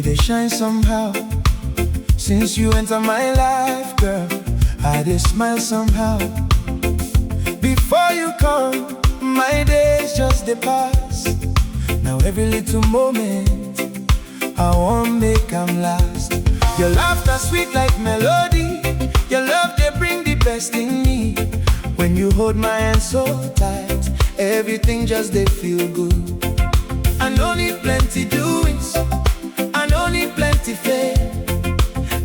they shine somehow. Since you enter my life, girl, I dey smile somehow. Before you come, my days just dey pass. Now every little moment, I won't make 'em last. Your laughter sweet like melody. Your love, they bring the best in me. When you hold my hand so tight, everything just they feel good. I don't need plenty doings, I don't need plenty fame.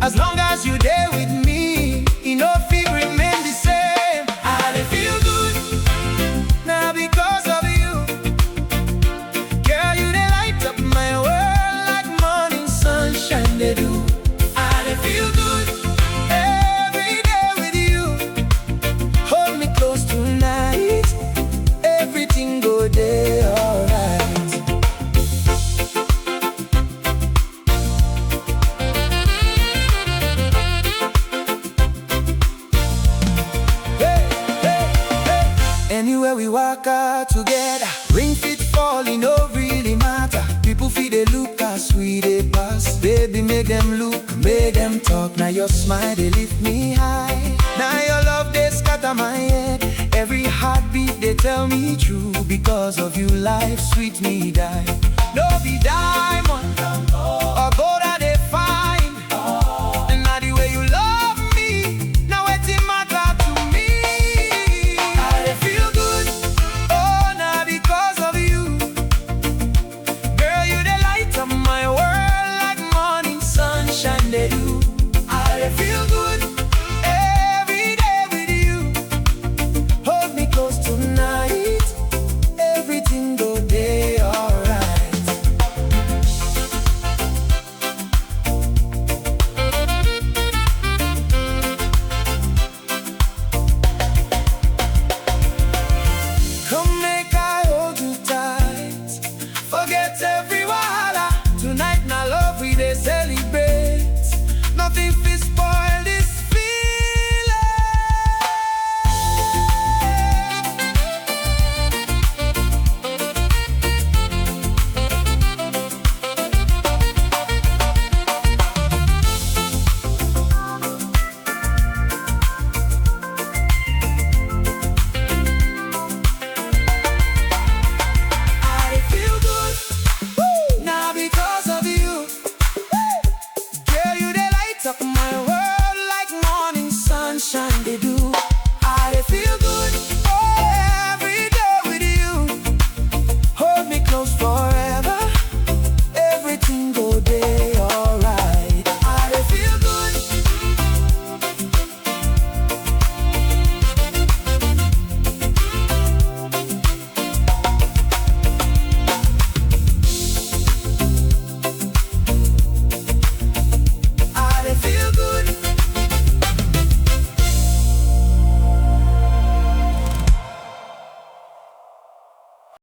As long as you there with me, you know feel remain the same. I dey feel good, now because of you. Girl, you dey light up my world like morning sunshine they do. I dey feel good every day with you. Hold me close tonight, everything go day alright. Anywhere we walk out together, ring fit fall, it no really matter. People feel they look as we they pass. Baby, make them look, make them talk. Now your smile, they lift me high. Now your love, they scatter my head. Every heartbeat, they tell me true. Because of you, life sweet me die. No be diamond or gold